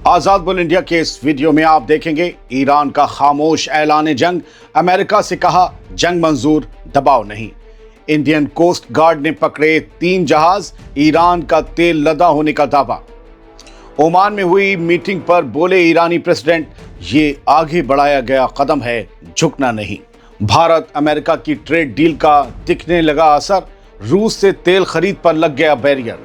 आजाद bull India के इस video में आप देखेंगे ईरान का खामोश ऐलान जंग, अमेरिका से कहा जंग मंजूर, दबाव नहीं। इंडियन कोस्ट गार्ड ने पकड़े 3 जहाज, ईरान का तेल लदा होने का दावा। ओमान में हुई मीटिंग पर बोले ईरानी प्रेसिडेंट, ये आगे बढ़ाया गया कदम है, झुकना नहीं। भारत अमेरिका की ट्रेड डील का दिखने लगा असर, रूस से तेल खरीद पर लग गया बैरियर।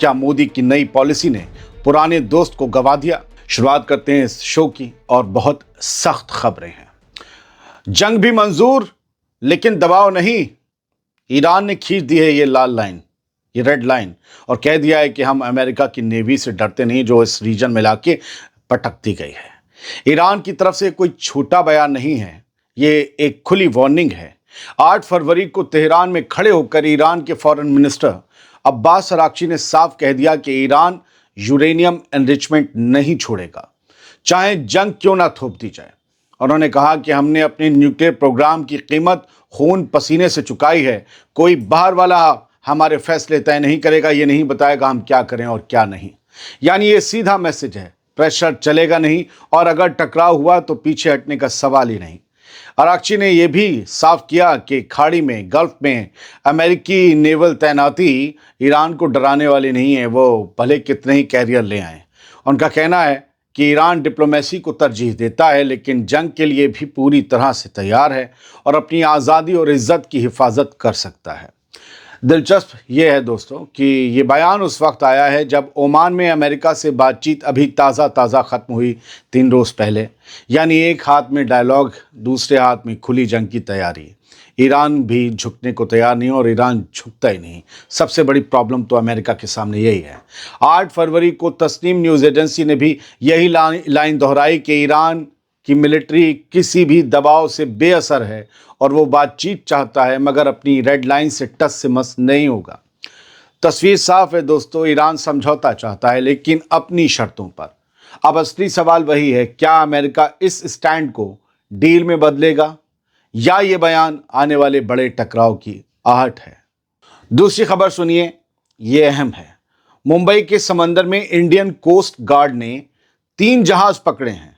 क्या मोदी की नई पॉलिसी ने पुराने दोस्त को गवा दिया? शुरुआत करते हैं इस शो की और बहुत सख्त खबरें हैं। जंग भी मंजूर लेकिन दबाव नहीं। ईरान ने खींच दी है ये लाल लाइन, ये रेड लाइन, और कह दिया है कि हम अमेरिका की नेवी से डरते नहीं जो इस रीजन में लाके पटक दी गई है। ईरान की तरफ से कोई छोटा बयान नहीं है, ये एक खुली वार्निंग है। 8 फरवरी को तेहरान में खड़े होकर ईरान के फॉरेन मिनिस्टर अब्बास अराक्ची ने साफ कह दिया कि ईरान यूरेनियम एनरिचमेंट नहीं छोड़ेगा, चाहे जंग क्यों ना थोप दी जाए। उन्होंने कहा कि हमने अपने न्यूक्लियर प्रोग्राम की कीमत खून पसीने से चुकाई है। कोई बाहर वाला हमारे फैसले तय नहीं करेगा, ये नहीं बताएगा हम क्या करें और क्या नहीं। यानी ये सीधा मैसेज है, प्रेशर चलेगा नहीं और अगर टकराव हुआ तो पीछे हटने का सवाल ही नहीं। अराक्ची ने यह भी साफ किया कि खाड़ी में, गल्फ में अमेरिकी नेवल तैनाती ईरान को डराने वाली नहीं है, वो भले कितने ही कैरियर ले आए। उनका कहना है कि ईरान डिप्लोमेसी को तरजीह देता है लेकिन जंग के लिए भी पूरी तरह से तैयार है और अपनी आज़ादी और इज्जत की हिफाजत कर सकता है। दिलचस्प ये है दोस्तों कि ये बयान उस वक्त आया है जब ओमान में अमेरिका से बातचीत अभी ताज़ा ख़त्म हुई 3 रोज़ पहले। यानी एक हाथ में डायलॉग, दूसरे हाथ में खुली जंग की तैयारी। ईरान भी झुकने को तैयार नहीं और ईरान झुकता ही नहीं। सबसे बड़ी प्रॉब्लम तो अमेरिका के सामने यही है। 8 फरवरी को तस्नीम न्यूज़ एजेंसी ने भी यही लाइन दोहराई कि ईरान कि मिलिट्री किसी भी दबाव से बेअसर है और वो बातचीत चाहता है मगर अपनी रेड लाइन से टस से मस नहीं होगा। तस्वीर साफ है दोस्तों, ईरान समझौता चाहता है लेकिन अपनी शर्तों पर। अब असली सवाल वही है, क्या अमेरिका इस स्टैंड को डील में बदलेगा या ये बयान आने वाले बड़े टकराव की आहट है? दूसरी खबर सुनिए, ये अहम है। मुंबई के समंदर में इंडियन कोस्ट गार्ड ने 3 जहाज पकड़े हैं।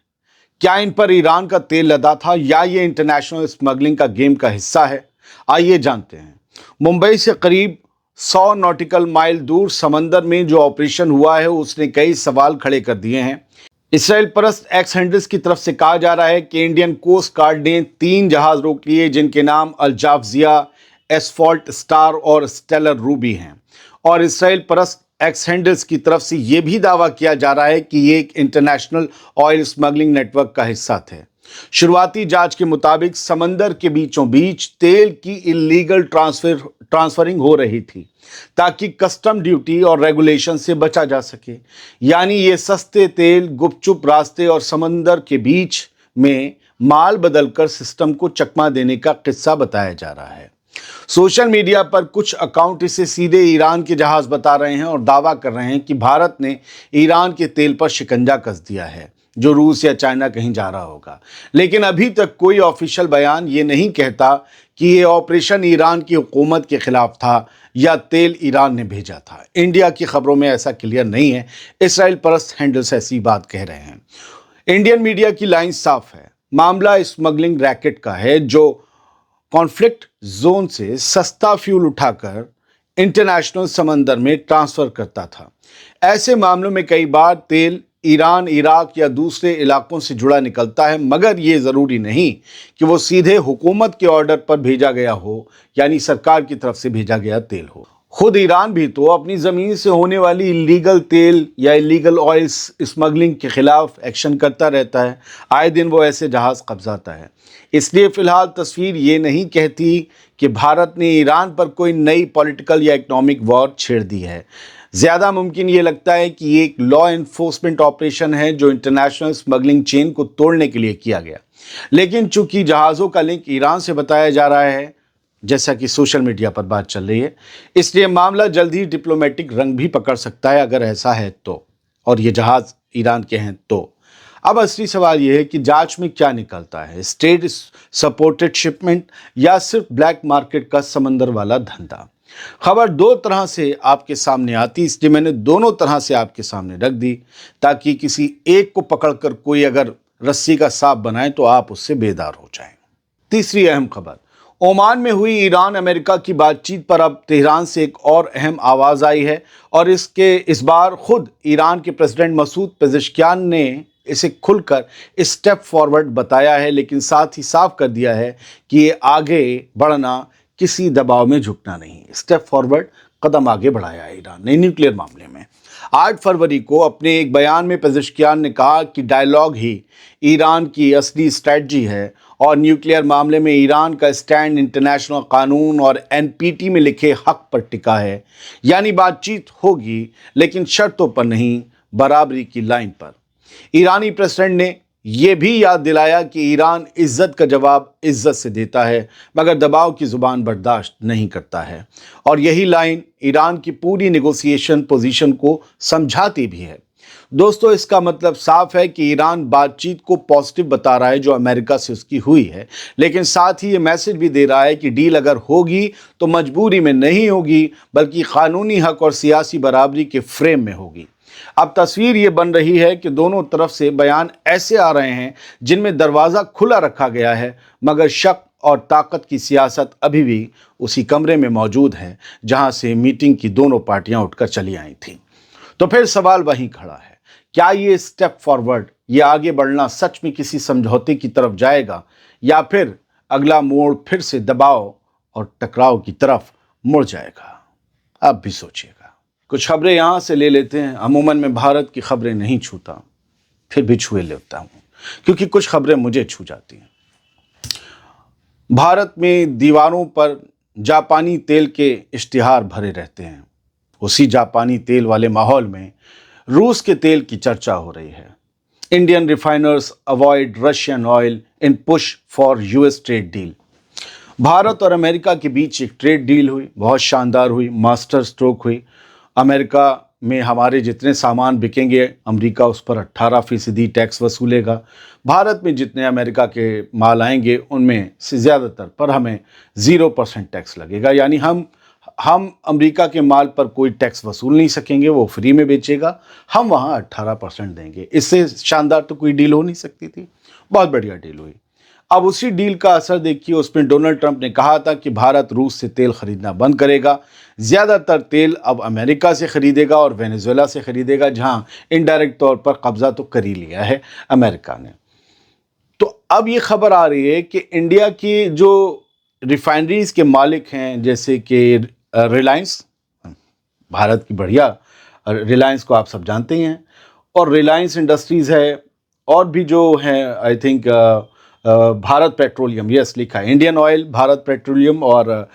क्या इन पर ईरान का तेल लदा था या ये इंटरनेशनल स्मगलिंग का गेम का हिस्सा है? आइए जानते हैं। मुंबई से करीब 100 नॉटिकल माइल दूर समंदर में जो ऑपरेशन हुआ है उसने कई सवाल खड़े कर दिए हैं। इसराइल परस्त एक्स हैंडल्स की तरफ से कहा जा रहा है कि इंडियन कोस्ट गार्ड ने 3 जहाज रोक लिए जिनके नाम अल जावजिया, एसफॉल्ट स्टार और स्टेलर रूबी हैं। और इसराइल परस्त एक्स हैंडल्स की तरफ से यह भी दावा किया जा रहा है कि ये एक इंटरनेशनल ऑयल स्मगलिंग नेटवर्क का हिस्सा थे। शुरुआती जांच के मुताबिक समंदर के बीचों बीच तेल की इलीगल ट्रांसफरिंग हो रही थी ताकि कस्टम ड्यूटी और रेगुलेशन से बचा जा सके। यानी ये सस्ते तेल गुपचुप रास्ते और समंदर के बीच में माल बदलकर सिस्टम को चकमा देने का किस्सा बताया जा रहा है। सोशल मीडिया पर कुछ अकाउंट इसे सीधे ईरान के जहाज बता रहे हैं और दावा कर रहे हैं कि भारत ने ईरान के तेल पर शिकंजा कस दिया है जो रूस या चाइना कहीं जा रहा होगा। लेकिन अभी तक कोई ऑफिशियल बयान ये नहीं कहता कि ये ऑपरेशन ईरान की हुकूमत के खिलाफ था या तेल ईरान ने भेजा था। इंडिया की खबरों में ऐसा क्लियर नहीं है। इसराइल परस्त हैंडल्स ऐसी बात कह रहे हैं। इंडियन मीडिया की लाइन साफ है, मामला स्मगलिंग रैकेट का है जो कॉन्फ्लिक्ट जोन से सस्ता फ्यूल उठाकर इंटरनेशनल समंदर में ट्रांसफर करता था। ऐसे मामलों में कई बार तेल ईरान, इराक या दूसरे इलाकों से जुड़ा निकलता है मगर ये ज़रूरी नहीं कि वो सीधे हुकूमत के ऑर्डर पर भेजा गया हो, यानी सरकार की तरफ से भेजा गया तेल हो। खुद ईरान भी तो अपनी ज़मीन से होने वाली इलीगल तेल या इलीगल ऑयल स्मगलिंग के खिलाफ एक्शन करता रहता है। आए दिन वो ऐसे जहाज़ कब्जाता है। इसलिए फ़िलहाल तस्वीर ये नहीं कहती कि भारत ने ईरान पर कोई नई पॉलिटिकल या इकोनॉमिक वॉर छेड़ दी है। ज़्यादा मुमकिन ये लगता है कि ये एक लॉ एनफोर्समेंट ऑपरेशन है जो इंटरनेशनल स्मगलिंग चेन को तोड़ने के लिए किया गया। लेकिन चूंकि जहाज़ों का लिंक ईरान से बताया जा रहा है, जैसा कि सोशल मीडिया पर बात चल रही है, इसलिए मामला जल्द ही डिप्लोमेटिक रंग भी पकड़ सकता है अगर ऐसा है तो, और ये जहाज़ ईरान के हैं तो। अब असली सवाल यह है कि जांच में क्या निकलता है, स्टेट सपोर्टेड शिपमेंट या सिर्फ ब्लैक मार्केट का समंदर वाला धंधा। खबर दो तरह से आपके सामने आती, इसलिए मैंने दोनों तरह से आपके सामने रख दी ताकि किसी एक को पकड़कर कोई अगर रस्सी का सांप बनाए तो आप उससे बेदार हो जाएं। तीसरी अहम खबर, ओमान में हुई ईरान अमेरिका की बातचीत पर अब तेहरान से एक और अहम आवाज आई है और इस बार खुद ईरान के प्रेसिडेंट मसूद पेजेश्कियान ने इसे खुलकर स्टेप फॉरवर्ड बताया है, लेकिन साथ ही साफ कर दिया है कि ये आगे बढ़ना किसी दबाव में झुकना नहीं। स्टेप फॉरवर्ड, कदम आगे बढ़ाया है ईरान ने न्यूक्लियर मामले में। 8 फरवरी को अपने एक बयान में पेजेश्कियान ने कहा कि डायलॉग ही ईरान की असली स्ट्रैटेजी है और न्यूक्लियर मामले में ईरान का स्टैंड इंटरनेशनल कानून और एनपीटी में लिखे हक पर टिका है, यानी बातचीत होगी लेकिन शर्तों पर नहीं, बराबरी की लाइन पर। ईरानी प्रेसिडेंट ने यह भी याद दिलाया कि ईरान इज्जत का जवाब इज्जत से देता है मगर दबाव की जुबान बर्दाश्त नहीं करता है, और यही लाइन ईरान की पूरी नेगोशिएशन पोजीशन को समझाती भी है। दोस्तों, इसका मतलब साफ है कि ईरान बातचीत को पॉजिटिव बता रहा है जो अमेरिका से उसकी हुई है, लेकिन साथ ही ये मैसेज भी दे रहा है कि डील अगर होगी तो मजबूरी में नहीं होगी बल्कि कानूनी हक और सियासी बराबरी के फ्रेम में होगी। अब तस्वीर ये बन रही है कि दोनों तरफ से बयान ऐसे आ रहे हैं जिनमें दरवाज़ा खुला रखा गया है मगर शक और ताकत की सियासत अभी भी उसी कमरे में मौजूद है जहां से मीटिंग की दोनों पार्टियां उठकर चली आई थीं। तो फिर सवाल वहीं खड़ा है, क्या ये स्टेप फॉरवर्ड, ये आगे बढ़ना सच में किसी समझौते की तरफ जाएगा या फिर अगला मोड़ फिर से दबाव और टकराव की तरफ मुड़ जाएगा? आप भी सोचिएगा। कुछ खबरें यहाँ से ले लेते हैं। अमूमन मैं भारत की खबरें नहीं छूता, फिर भी छुए लेता हूँ क्योंकि कुछ खबरें मुझे छू जाती हैं। भारत में दीवारों पर जापानी तेल के इश्तिहार भरे रहते हैं। उसी जापानी तेल वाले माहौल में रूस के तेल की चर्चा हो रही है। Indian refiners avoid Russian oil in push for US trade deal. Bharat और अमेरिका के बीच एक ट्रेड डील हुई, बहुत शानदार हुई, मास्टर स्ट्रोक हुई। अमेरिका में हमारे जितने सामान बिकेंगे अमेरिका उस पर 18% टैक्स वसूलेगा। भारत में जितने अमेरिका के माल आएंगे उनमें से ज़्यादातर पर हमें 0% टैक्स लगेगा, यानी हम अमेरिका के माल पर कोई टैक्स वसूल नहीं सकेंगे, वो फ्री में बेचेगा, हम वहाँ 18% देंगे। इससे शानदार तो कोई डील हो नहीं सकती थी। बहुत बढ़िया डील हुई। अब उसी डील का असर देखिए, उसमें डोनाल्ड ट्रंप ने कहा था कि भारत रूस से तेल खरीदना बंद करेगा, ज़्यादातर तेल अब अमेरिका से खरीदेगा और वेनेजुएला से खरीदेगा, जहां इनडायरेक्ट तौर पर कब्जा तो कर ही लिया है अमेरिका ने। तो अब ये खबर आ रही है कि इंडिया की जो रिफाइनरीज के मालिक हैं, जैसे कि रिलायंस, भारत की बढ़िया रिलायंस को आप सब जानते ही हैं, और रिलायंस इंडस्ट्रीज़ है, और भी जो है I think Bharat petroleum, yes लिखा है, इंडियन ऑयल, भारत पेट्रोलियम और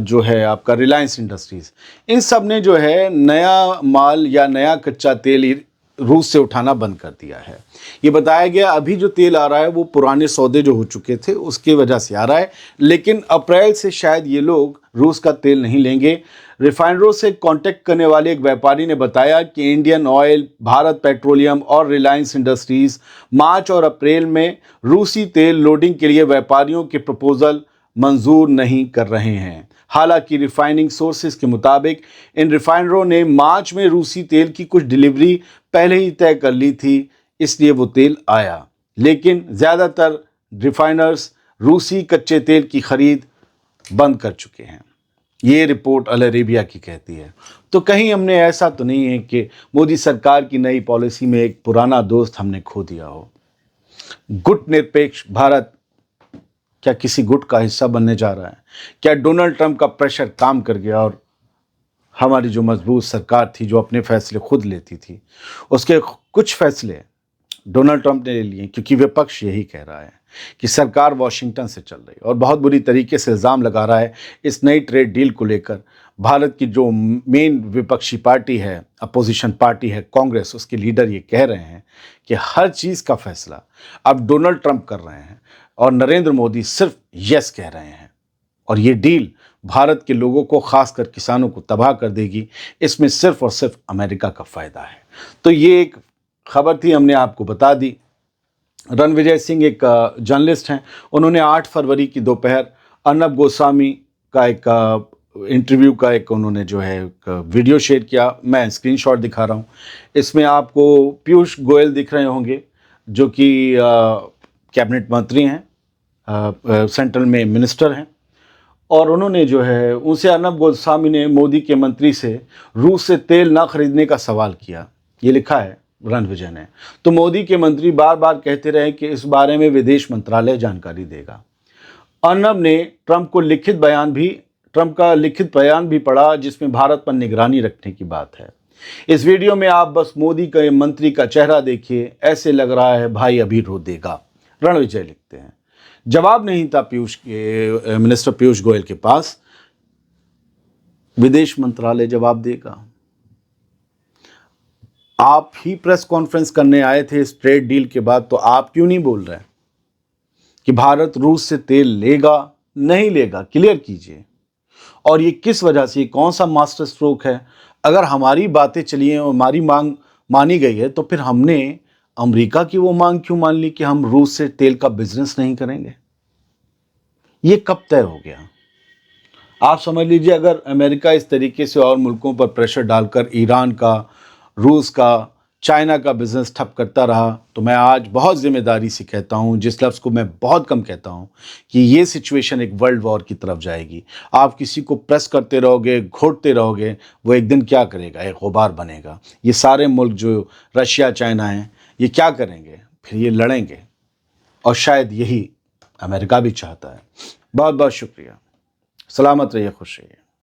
जो है आपका रिलायंस इंडस्ट्रीज़, इन सब ने जो है नया माल या नया कच्चा तेल रूस से उठाना बंद कर दिया है। ये बताया गया अभी जो तेल आ रहा है वो पुराने सौदे जो हो चुके थे उसकी वजह से आ रहा है, लेकिन अप्रैल से शायद ये लोग रूस का तेल नहीं लेंगे। रिफाइनरों से कांटेक्ट करने वाले एक व्यापारी ने बताया कि इंडियन ऑयल, भारत पेट्रोलियम और रिलायंस इंडस्ट्रीज़ मार्च और अप्रैल में रूसी तेल लोडिंग के लिए व्यापारियों के प्रपोजल मंजूर नहीं कर रहे हैं। हालांकि रिफाइनिंग सोर्सेज के मुताबिक इन रिफाइनरों ने मार्च में रूसी तेल की कुछ डिलीवरी पहले ही तय कर ली थी, इसलिए वो तेल आया, लेकिन ज़्यादातर रिफाइनर्स रूसी कच्चे तेल की खरीद बंद कर चुके हैं। ये रिपोर्ट अल अरेबिया की कहती है। तो कहीं हमने ऐसा तो नहीं है कि मोदी सरकार की नई पॉलिसी में एक पुराना दोस्त हमने खो दिया हो। गुट निरपेक्ष भारत क्या किसी गुट का हिस्सा बनने जा रहा है? क्या डोनाल्ड ट्रंप का प्रेशर काम कर गया और हमारी जो मजबूत सरकार थी जो अपने फैसले खुद लेती थी, उसके कुछ फैसले डोनाल्ड ट्रंप ने ले लिए, क्योंकि विपक्ष यही कह रहा है कि सरकार वॉशिंगटन से चल रही है और बहुत बुरी तरीके से इल्ज़ाम लगा रहा है इस नई ट्रेड डील को लेकर। भारत की जो मेन विपक्षी पार्टी है, अपोजिशन पार्टी है कांग्रेस, उसके लीडर ये कह रहे हैं कि हर चीज़ का फैसला अब डोनाल्ड ट्रंप कर रहे हैं और नरेंद्र मोदी सिर्फ यस कह रहे हैं, और ये डील भारत के लोगों को, खासकर किसानों को तबाह कर देगी। इसमें सिर्फ और सिर्फ अमेरिका का फ़ायदा है। तो ये एक खबर थी, हमने आपको बता दी। रणविजय सिंह एक जर्नलिस्ट हैं, उन्होंने 8 फरवरी की दोपहर अर्नब गोस्वामी का एक इंटरव्यू का एक उन्होंने जो है एक वीडियो शेयर किया, मैं स्क्रीनशॉट दिखा रहा हूँ। इसमें आपको पीयूष गोयल दिख रहे होंगे जो कि कैबिनेट मंत्री हैं, सेंट्रल में मिनिस्टर हैं, और उन्होंने जो है उनसे अर्नब गोस्वामी ने मोदी के मंत्री से रूस से तेल ना खरीदने का सवाल किया। ये लिखा है रणविजय ने। तो मोदी के मंत्री बार बार कहते रहे कि इस बारे में विदेश मंत्रालय जानकारी देगा। अर्नब ने ट्रंप का लिखित बयान भी पढ़ा जिसमें भारत पर निगरानी रखने की बात है। इस वीडियो में आप बस मोदी के मंत्री का चेहरा देखिए, ऐसे लग रहा है भाई अभी रो देगा। रणविजय लिखते हैं, जवाब नहीं था मिनिस्टर पीयूष गोयल के पास, विदेश मंत्रालय जवाब देगा। आप ही प्रेस कॉन्फ्रेंस करने आए थे इस ट्रेड डील के बाद, तो आप क्यों नहीं बोल रहे कि भारत रूस से तेल लेगा नहीं लेगा? क्लियर कीजिए। और ये किस वजह से, कौन सा मास्टर स्ट्रोक है? अगर हमारी बातें चली हैं और हमारी मांग मानी गई है, तो फिर हमने अमेरिका की वो मांग क्यों मान ली कि हम रूस से तेल का बिजनेस नहीं करेंगे? ये कब तय हो गया? आप समझ लीजिए, अगर अमेरिका इस तरीके से और मुल्कों पर प्रेशर डालकर ईरान का, रूस का, चाइना का बिजनेस ठप करता रहा, तो मैं आज बहुत जिम्मेदारी से कहता हूं, जिस लफ्ज़ को मैं बहुत कम कहता हूं, कि ये सिचुएशन एक वर्ल्ड वॉर की तरफ जाएगी। आप किसी को प्रेस करते रहोगे, घोटते रहोगे, वो एक दिन क्या करेगा? एक गुबार बनेगा। ये सारे मुल्क जो रशिया, चाइना हैं, ये क्या करेंगे? फिर ये लड़ेंगे, और शायद यही अमेरिका भी चाहता है। बहुत बहुत शुक्रिया। सलामत रहिए, खुश रहिए।